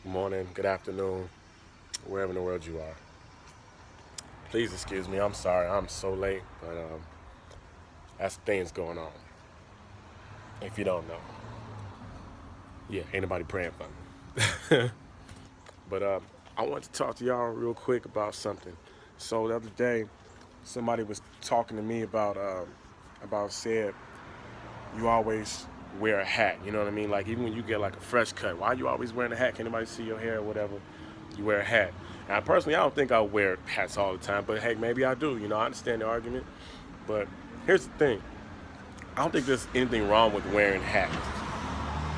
good morning, good afternoon, wherever in the world you are. Please excuse me. I'm sorry. I'm so late, but that's things going on. If you don't know, yeah, ain't nobody praying for me. But I want to talk to y'all real quick about something. So the other day, somebody was talking to me about said you always wear a hat. You know what I mean? Like even when you get like a fresh cut, why you always wearing a hat? Can anybody see your hair or whatever? You wear a hat. Now personally, I don't think I wear hats all the time, but hey, maybe I do. You know, I understand the argument. But here's the thing: I don't think there's anything wrong with wearing hats,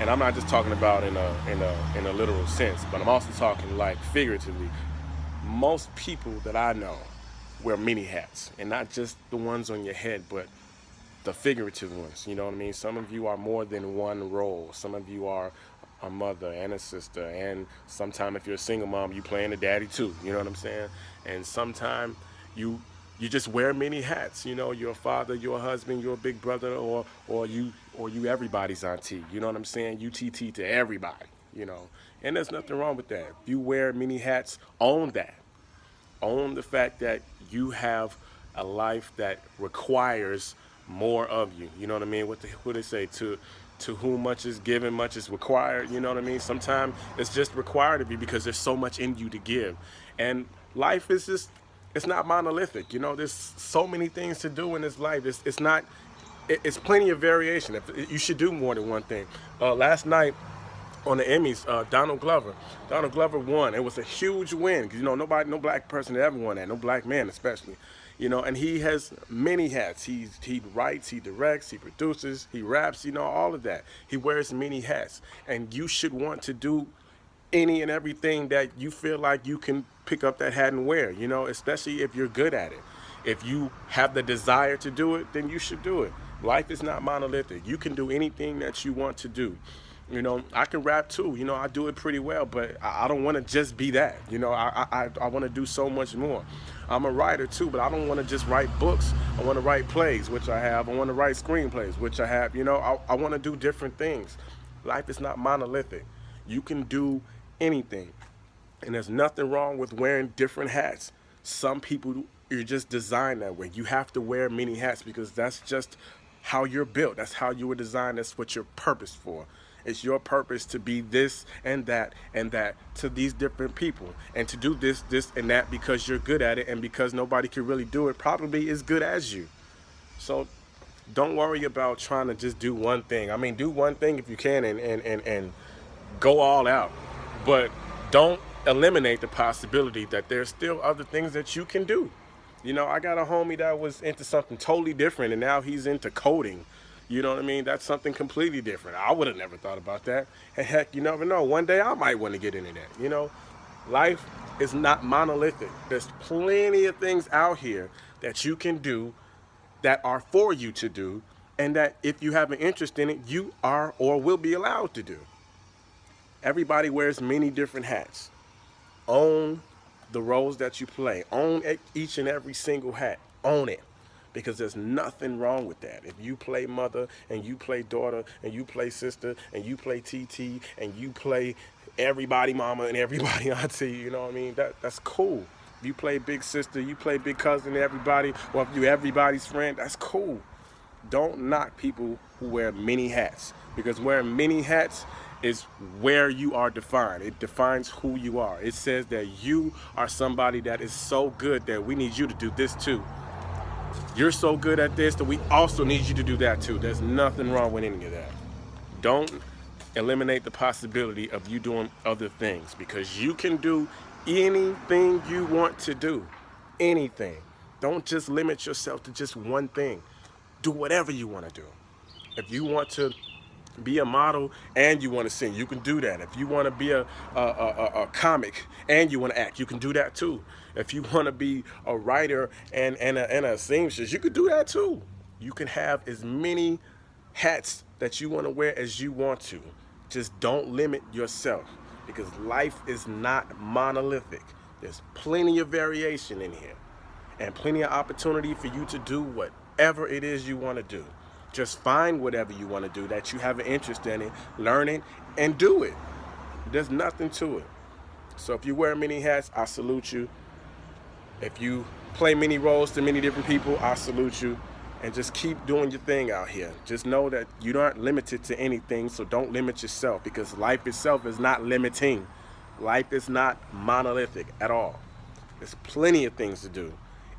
and I'm not just talking about in a literal sense, but I'm also talking like figuratively. Most people that I know wear mini hats, and not just the ones on your head, but the figurative ones. You know what I mean? Some of you are more than one role. Some of you are a mother and a sister, and sometime if you're a single mom, you playing a daddy too. You know what I'm saying? And sometime you you just wear many hats. You know, you're a father, you're a husband, you're a big brother, or you everybody's auntie. You know what I'm saying? You TT to everybody. You know, and there's nothing wrong with that. If you wear many hats, own that. Own the fact that you have a life that requires more of you. You know what I mean? What they say, to whom much is given, much is required. You know what I mean? Sometimes it's just required of you because there's so much in you to give, and life is just, it's not monolithic. You know, there's so many things to do in this life. It's not. It's plenty of variation. You should do more than one thing. Last night on the Emmys, Donald Glover won. It was a huge win because nobody, no black person had ever won that, no black man especially. And he has many hats. He writes, he directs, he produces, he raps. All of that. He wears many hats, and you should want to do any and everything that you feel like you can pick up that hat and wear. Especially if you're good at it. If you have the desire to do it, then you should do it. Life is not monolithic. You can do anything that you want to do. I can rap too. I do it pretty well, but I don't want to just be that. I want to do so much more. I'm a writer too, but I don't want to just write books. I want to write plays, which I have. I want to write screenplays, which I have. I want to do different things. Life is not monolithic. You can do anything, and there's nothing wrong with wearing different hats. Some people, you're just designed that way. You have to wear many hats because that's just how you're built. That's how you were designed. That's what you're purposed for. It's your purpose to be this and that to these different people, and to do this, and that because you're good at it, and because nobody can really do it probably as good as you. So don't worry about trying to just do one thing. I mean, do one thing if you can, and go all out. But don't eliminate the possibility that there's still other things that you can do. I got a homie that was into something totally different, and now he's into coding. You know what I mean? That's something completely different. I would have never thought about that. And heck, you never know. One day I might want to get into that. Life is not monolithic. There's plenty of things out here that you can do, that are for you to do, and that if you have an interest in it, you are or will be allowed to do. Everybody wears many different hats. Own the roles that you play. Own each and every single hat. Own it. Because there's nothing wrong with that. If you play mother, and you play daughter, and you play sister, and you play TT, and you play everybody mama and everybody auntie, you know what I mean? That's cool. If you play big sister, you play big cousin to everybody, or if you everybody's friend, that's cool. Don't knock people who wear many hats, because wearing many hats is where you are defined. It defines who you are. It says that you are somebody that is so good that we need you to do this too. You're so good at this that we also need you to do that too. There's nothing wrong with any of that. Don't eliminate the possibility of you doing other things, because you can do anything you want to do. Anything. Don't just limit yourself to just one thing. Do whatever you want to do. If you want to be a model and you want to sing, you can do that. If you want to be a comic and you want to act, you can do that too. If you want to be a writer and a seamstress, you can do that too. You can have as many hats that you want to wear as you want to. Just don't limit yourself, because life is not monolithic. There's plenty of variation in here, and plenty of opportunity for you to do whatever it is you want to do. Just find whatever you want to do that you have an interest in it, learn it, and do it. There's nothing to it. So if you wear many hats, I salute you. If you play many roles to many different people, I salute you. And just keep doing your thing out here. Just know that you aren't limited to anything, so don't limit yourself, because life itself is not limiting. Life is not monolithic at all. There's plenty of things to do,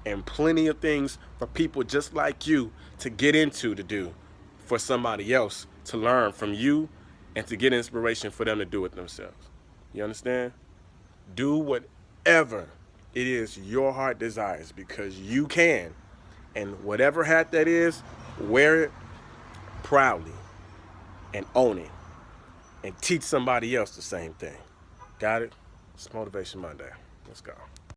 and plenty of things for people just like you to get into to do, for somebody else to learn from you and to get inspiration for them to do it themselves. You understand? Do whatever it is your heart desires, because you can. And whatever hat that is, wear it proudly and own it, and teach somebody else the same thing. Got it? It's Motivation Monday. Let's go.